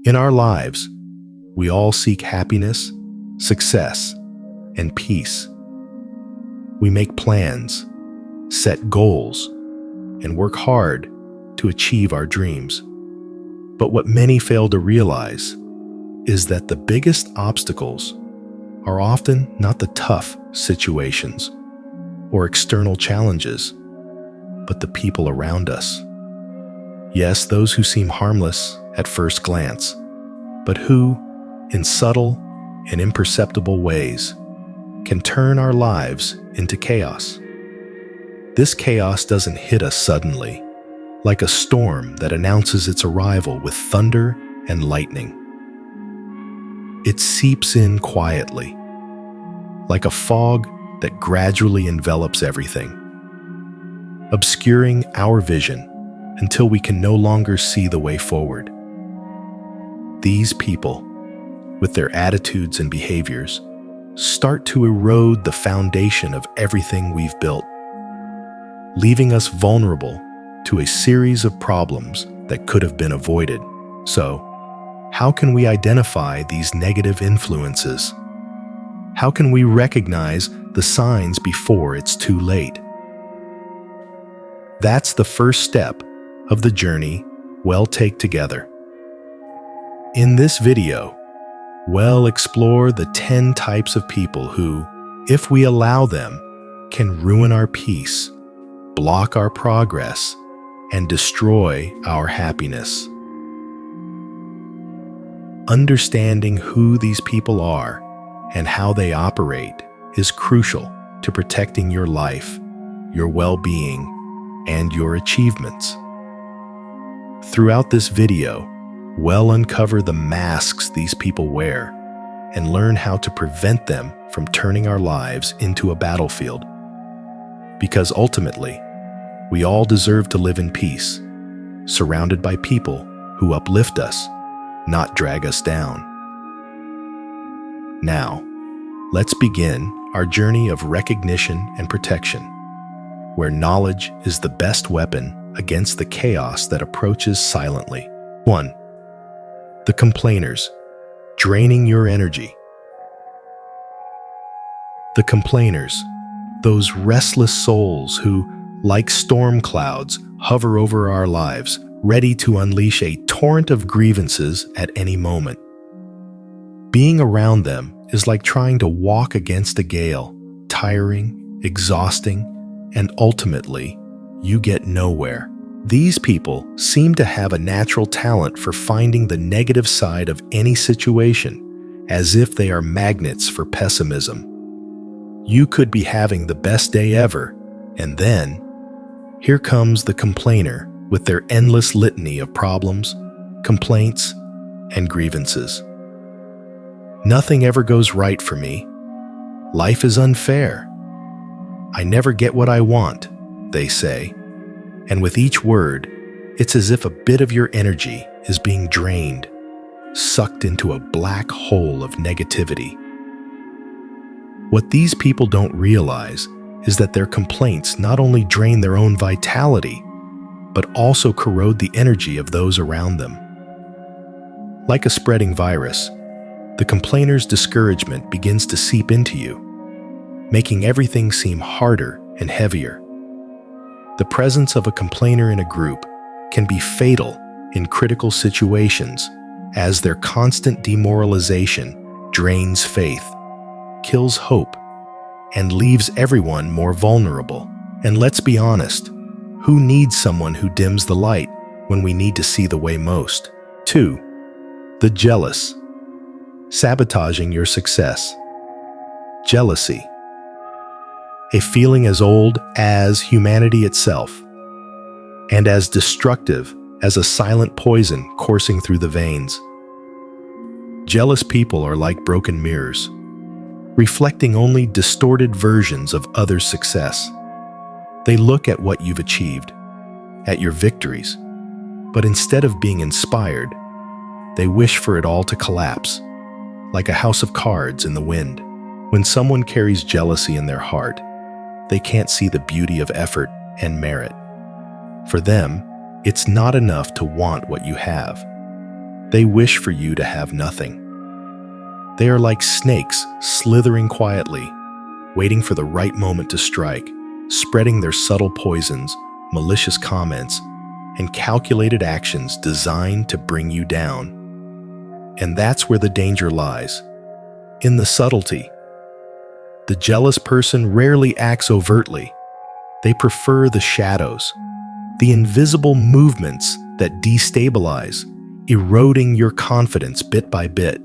In our lives, we all seek happiness, success, and peace. We make plans, set goals, and work hard to achieve our dreams. But what many fail to realize is that the biggest obstacles are often not the tough situations or external challenges, but the people around us. Yes, those who seem harmless at first glance, but who, in subtle and imperceptible ways, can turn our lives into chaos. This chaos doesn't hit us suddenly, like a storm that announces its arrival with thunder and lightning. It seeps in quietly, like a fog that gradually envelops everything, obscuring our vision until we can no longer see the way forward. These people, with their attitudes and behaviors, start to erode the foundation of everything we've built, leaving us vulnerable to a series of problems that could have been avoided. So, how can we identify these negative influences? How can we recognize the signs before it's too late? That's the first step of the journey we'll take together. In this video, we'll explore the 10 types of people who, if we allow them, can ruin our peace, block our progress, and destroy our happiness. Understanding who these people are and how they operate is crucial to protecting your life, your well-being, and your achievements. Throughout this video, we'll uncover the masks these people wear and learn how to prevent them from turning our lives into a battlefield. Because ultimately, we all deserve to live in peace, surrounded by people who uplift us, not drag us down. Now, let's begin our journey of recognition and protection, where knowledge is the best weapon against the chaos that approaches silently. 1. The complainers, draining your energy. The complainers, those restless souls who, like storm clouds, hover over our lives, ready to unleash a torrent of grievances at any moment. Being around them is like trying to walk against a gale, tiring, exhausting, and ultimately, you get nowhere. These people seem to have a natural talent for finding the negative side of any situation, as if they are magnets for pessimism. You could be having the best day ever, and then, here comes the complainer with their endless litany of problems, complaints, and grievances. Nothing ever goes right for me. Life is unfair. I never get what I want, they say. And with each word, it's as if a bit of your energy is being drained, sucked into a black hole of negativity. What these people don't realize is that their complaints not only drain their own vitality, but also corrode the energy of those around them. Like a spreading virus, the complainer's discouragement begins to seep into you, making everything seem harder and heavier. The presence of a complainer in a group can be fatal in critical situations, as their constant demoralization drains faith, kills hope, and leaves everyone more vulnerable. And let's be honest, who needs someone who dims the light when we need to see the way most? 2. The jealous, sabotaging your success. Jealousy, a feeling as old as humanity itself, and as destructive as a silent poison coursing through the veins. Jealous people are like broken mirrors, reflecting only distorted versions of others' success. They look at what you've achieved, at your victories, but instead of being inspired, they wish for it all to collapse, like a house of cards in the wind. When someone carries jealousy in their heart, they can't see the beauty of effort and merit. For them, it's not enough to want what you have. They wish for you to have nothing. They are like snakes slithering quietly, waiting for the right moment to strike, spreading their subtle poisons, malicious comments, and calculated actions designed to bring you down. And that's where the danger lies, in the subtlety. The jealous person rarely acts overtly. They prefer the shadows, the invisible movements that destabilize, eroding your confidence bit by bit,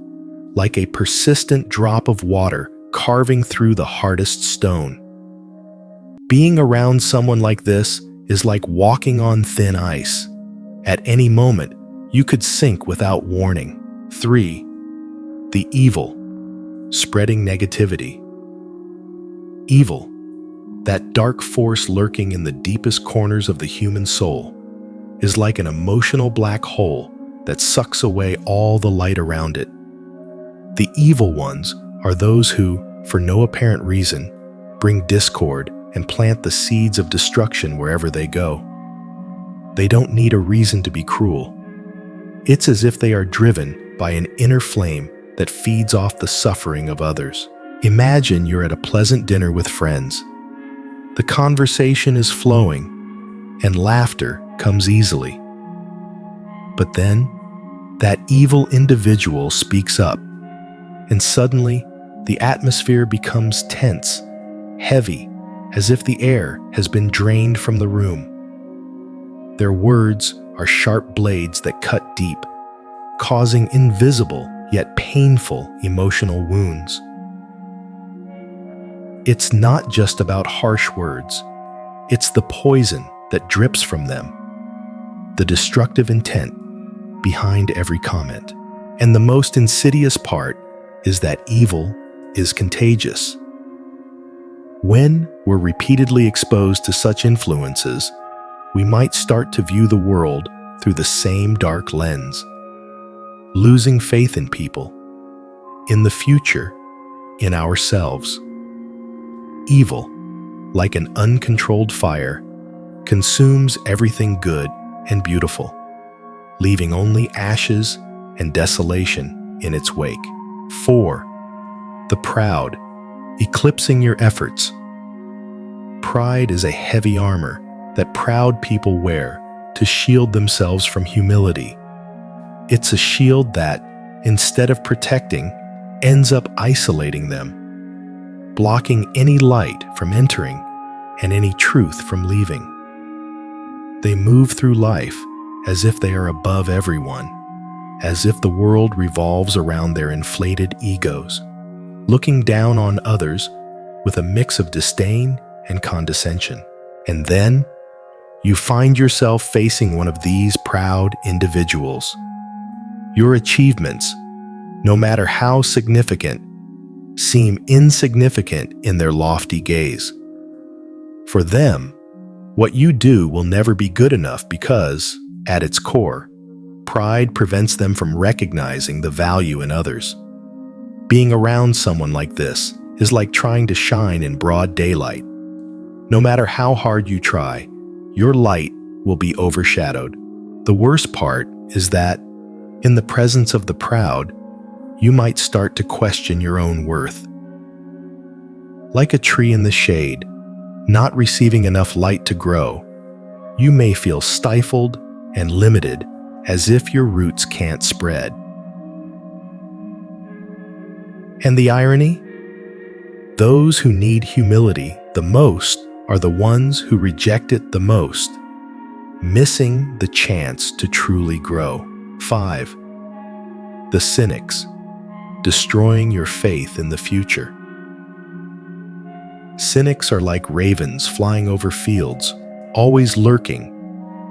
like a persistent drop of water carving through the hardest stone. Being around someone like this is like walking on thin ice. At any moment, you could sink without warning. 3. The evil, spreading negativity. Evil, that dark force lurking in the deepest corners of the human soul, is like an emotional black hole that sucks away all the light around it. The evil ones are those who, for no apparent reason, bring discord and plant the seeds of destruction wherever they go. They don't need a reason to be cruel. It's as if they are driven by an inner flame that feeds off the suffering of others. Imagine you're at a pleasant dinner with friends. The conversation is flowing, and laughter comes easily. But then, that evil individual speaks up, and suddenly, the atmosphere becomes tense, heavy, as if the air has been drained from the room. Their words are sharp blades that cut deep, causing invisible yet painful emotional wounds. It's not just about harsh words. It's the poison that drips from them, the destructive intent behind every comment. And the most insidious part is that evil is contagious. When we're repeatedly exposed to such influences, we might start to view the world through the same dark lens, losing faith in people, in the future, in ourselves. Evil, like an uncontrolled fire, consumes everything good and beautiful, leaving only ashes and desolation in its wake. 4. The proud, eclipsing your efforts. Pride is a heavy armor that proud people wear to shield themselves from humility. It's a shield that, instead of protecting, ends up isolating them, blocking any light from entering and any truth from leaving. They move through life as if they are above everyone, as if the world revolves around their inflated egos, looking down on others with a mix of disdain and condescension. And then, you find yourself facing one of these proud individuals. Your achievements, no matter how significant, seem insignificant in their lofty gaze. For them, what you do will never be good enough because, at its core, pride prevents them from recognizing the value in others. Being around someone like this is like trying to shine in broad daylight. No matter how hard you try, your light will be overshadowed. The worst part is that, in the presence of the proud, you might start to question your own worth. Like a tree in the shade, not receiving enough light to grow, you may feel stifled and limited as if your roots can't spread. And the irony? Those who need humility the most are the ones who reject it the most, missing the chance to truly grow. 5. The cynics, destroying your faith in the future. Cynics are like ravens flying over fields, always lurking,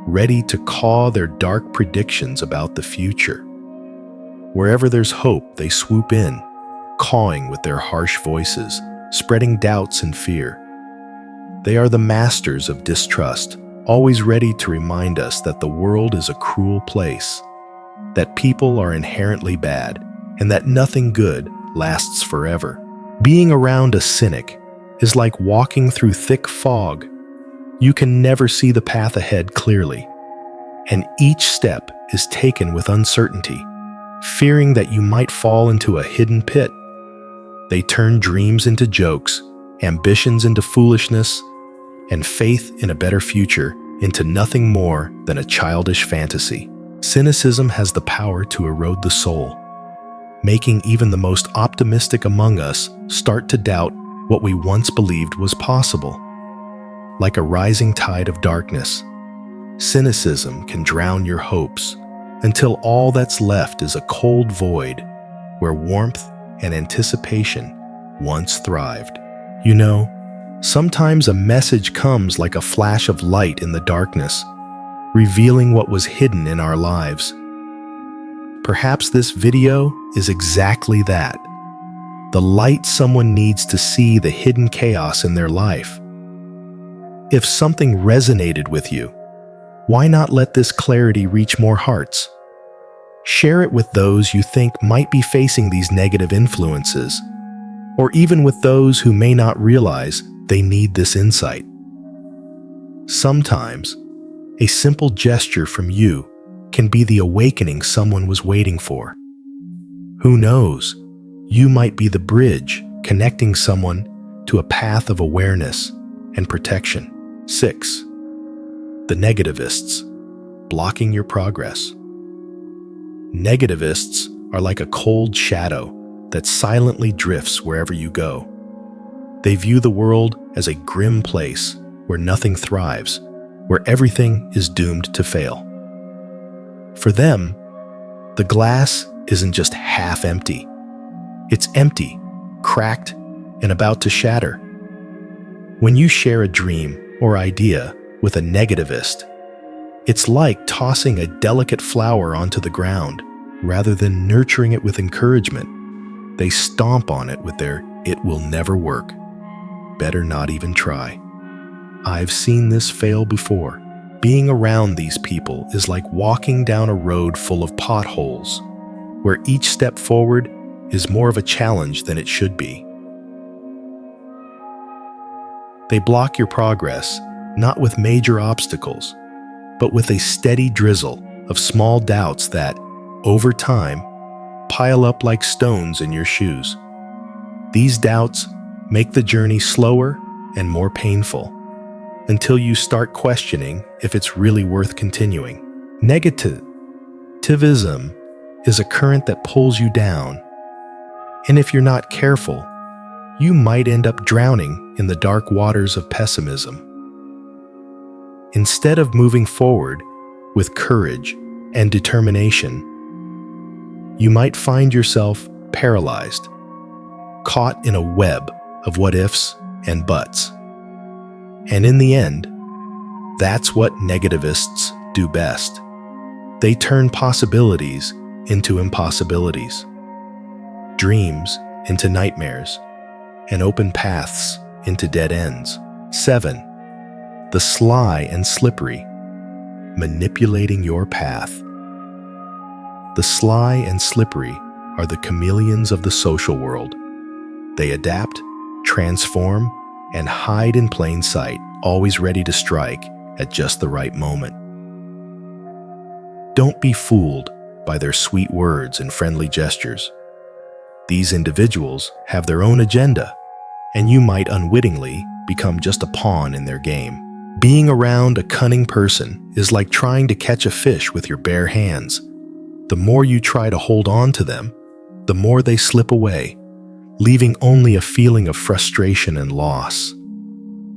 ready to caw their dark predictions about the future. Wherever there's hope, they swoop in, cawing with their harsh voices, spreading doubts and fear. They are the masters of distrust, always ready to remind us that the world is a cruel place, that people are inherently bad, and that nothing good lasts forever. Being around a cynic is like walking through thick fog. You can never see the path ahead clearly, and each step is taken with uncertainty, fearing that you might fall into a hidden pit. They turn dreams into jokes, ambitions into foolishness, and faith in a better future into nothing more than a childish fantasy. Cynicism has the power to erode the soul, making even the most optimistic among us start to doubt what we once believed was possible. Like a rising tide of darkness, cynicism can drown your hopes until all that's left is a cold void where warmth and anticipation once thrived. You know, sometimes a message comes like a flash of light in the darkness, revealing what was hidden in our lives. Perhaps this video is exactly that. The light someone needs to see the hidden chaos in their life. If something resonated with you, why not let this clarity reach more hearts? Share it with those you think might be facing these negative influences, or even with those who may not realize they need this insight. Sometimes, a simple gesture from you can be the awakening someone was waiting for. Who knows, you might be the bridge connecting someone to a path of awareness and protection. 6. The negativists, blocking your progress. Negativists are like a cold shadow that silently drifts wherever you go. They view the world as a grim place where nothing thrives, where everything is doomed to fail. For them, the glass isn't just half empty. It's empty, cracked, and about to shatter. When you share a dream or idea with a negativist, it's like tossing a delicate flower onto the ground rather than nurturing it with encouragement. They stomp on it with their "it will never work. Better not even try." I've seen this fail before. Being around these people is like walking down a road full of potholes, where each step forward is more of a challenge than it should be. They block your progress, not with major obstacles, but with a steady drizzle of small doubts that, over time, pile up like stones in your shoes. These doubts make the journey slower and more painful, until you start questioning if it's really worth continuing. Negativism is a current that pulls you down, and if you're not careful, you might end up drowning in the dark waters of pessimism. Instead of moving forward with courage and determination, you might find yourself paralyzed, caught in a web of what-ifs and buts. And in the end, that's what negativists do best. They turn possibilities into impossibilities, dreams into nightmares, and open paths into dead ends. 7. The sly and slippery, manipulating your path. The sly and slippery are the chameleons of the social world. They adapt, transform, and hide in plain sight, always ready to strike at just the right moment. Don't be fooled by their sweet words and friendly gestures. These individuals have their own agenda, and you might unwittingly become just a pawn in their game. Being around a cunning person is like trying to catch a fish with your bare hands. The more you try to hold on to them, the more they slip away, leaving only a feeling of frustration and loss.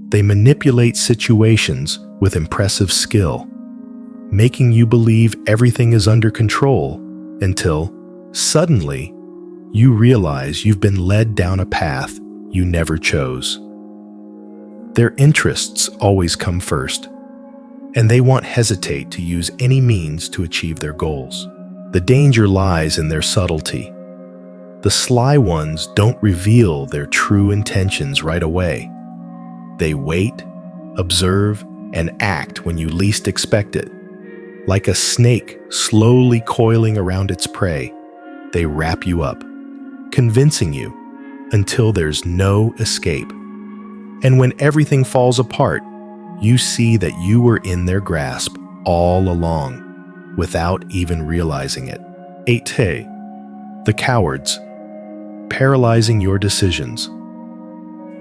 They manipulate situations with impressive skill, making you believe everything is under control until, suddenly, you realize you've been led down a path you never chose. Their interests always come first, and they won't hesitate to use any means to achieve their goals. The danger lies in their subtlety. The sly ones don't reveal their true intentions right away. They wait, observe, and act when you least expect it. Like a snake slowly coiling around its prey, they wrap you up, convincing you until there's no escape. And when everything falls apart, you see that you were in their grasp all along, without even realizing it. 8. The cowards, paralyzing your decisions.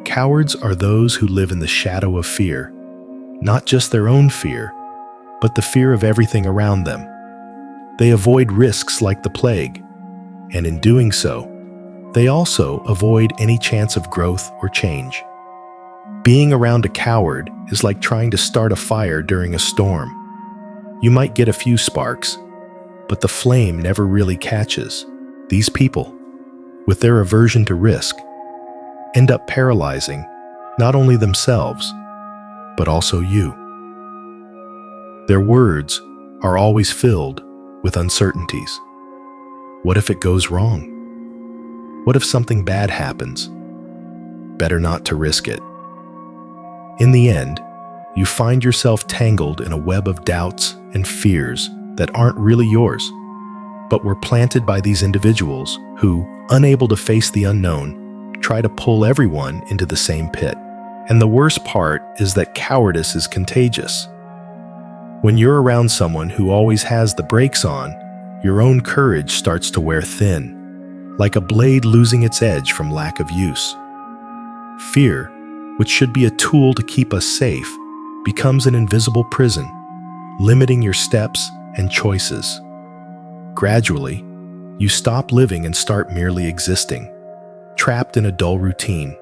Cowards are those who live in the shadow of fear, not just their own fear, but the fear of everything around them. They avoid risks like the plague, and in doing so, they also avoid any chance of growth or change. Being around a coward is like trying to start a fire during a storm. You might get a few sparks, but the flame never really catches. These people, with their aversion to risk, end up paralyzing not only themselves, but also you. Their words are always filled with uncertainties. What if it goes wrong? What if something bad happens? Better not to risk it. In the end, you find yourself tangled in a web of doubts and fears that aren't really yours, but were planted by these individuals who, unable to face the unknown, try to pull everyone into the same pit. And the worst part is that cowardice is contagious. When you're around someone who always has the brakes on, your own courage starts to wear thin, like a blade losing its edge from lack of use. Fear, which should be a tool to keep us safe, becomes an invisible prison, limiting your steps and choices. Gradually, you stop living and start merely existing, trapped in a dull routine,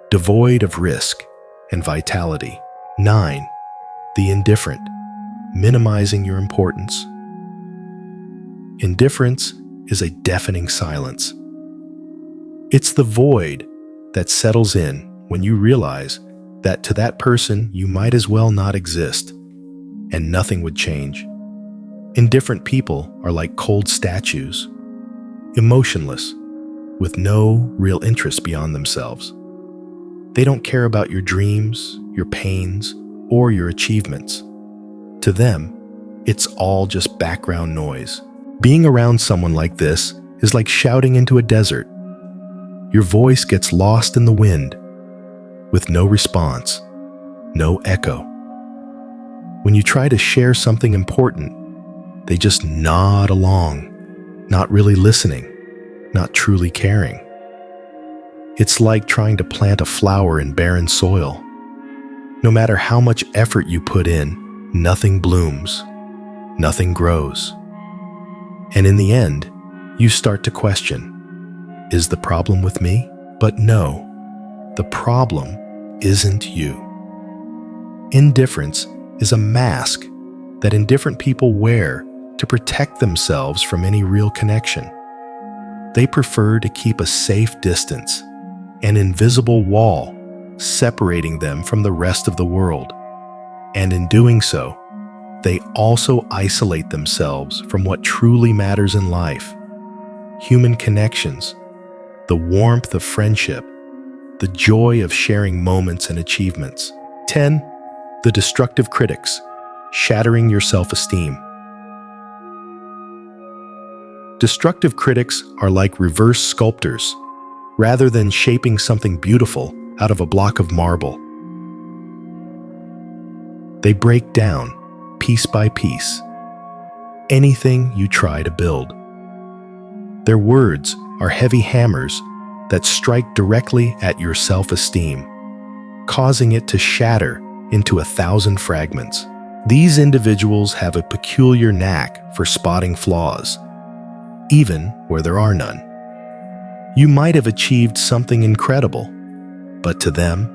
devoid of risk and vitality. 9. The indifferent, minimizing your importance. Indifference is a deafening silence. It's the void that settles in when you realize that to that person you might as well not exist, and nothing would change. Indifferent people are like cold statues, emotionless, with no real interest beyond themselves. They don't care about your dreams, your pains, or your achievements. To them, it's all just background noise. Being around someone like this is like shouting into a desert. Your voice gets lost in the wind, with no response, no echo. When you try to share something important, they just nod along, not really listening, not truly caring. It's like trying to plant a flower in barren soil. No matter how much effort you put in, nothing blooms, nothing grows. And in the end, you start to question, is the problem with me? But no, the problem isn't you. Indifference is a mask that indifferent people wear to protect themselves from any real connection. They prefer to keep a safe distance, an invisible wall separating them from the rest of the world. And in doing so, they also isolate themselves from what truly matters in life: human connections, the warmth of friendship, the joy of sharing moments and achievements. 10. The destructive critics, shattering your self-esteem. Destructive critics are like reverse sculptors. Rather than shaping something beautiful out of a block of marble, they break down, piece by piece, anything you try to build. Their words are heavy hammers that strike directly at your self-esteem, causing it to shatter into 1,000 fragments. These individuals have a peculiar knack for spotting flaws, even where there are none. You might have achieved something incredible, but to them,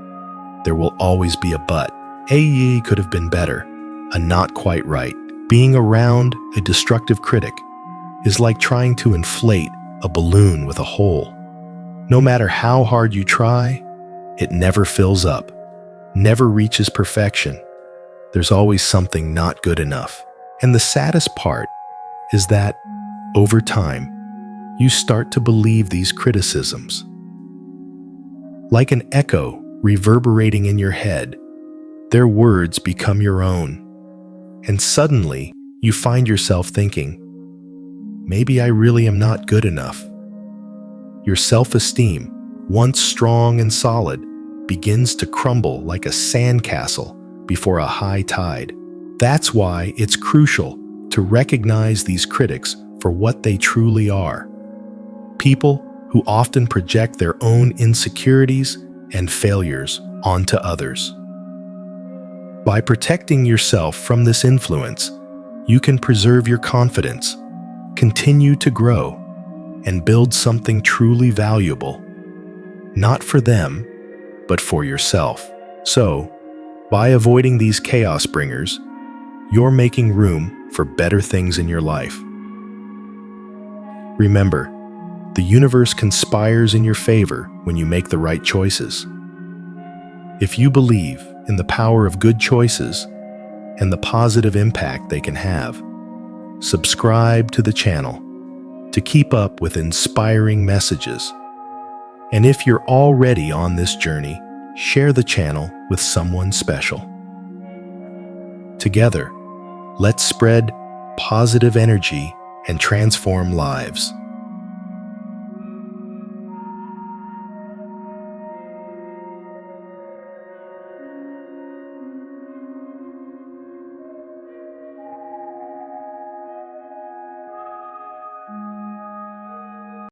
there will always be a but. A could have been better, a not quite right. Being around a destructive critic is like trying to inflate a balloon with a hole. No matter how hard you try, it never fills up, never reaches perfection. There's always something not good enough. And the saddest part is that, over time, you start to believe these criticisms. Like an echo reverberating in your head, their words become your own. And suddenly, you find yourself thinking, maybe I really am not good enough. Your self-esteem, once strong and solid, begins to crumble like a sandcastle before a high tide. That's why it's crucial to recognize these critics for what they truly are: People who often project their own insecurities and failures onto others. By protecting yourself from this influence, you can preserve your confidence, continue to grow, and build something truly valuable, not for them, but for yourself. So, by avoiding these chaos bringers, you're making room for better things in your life. Remember, the universe conspires in your favor when you make the right choices. If you believe in the power of good choices and the positive impact they can have, subscribe to the channel to keep up with inspiring messages. And if you're already on this journey, share the channel with someone special. Together, let's spread positive energy and transform lives.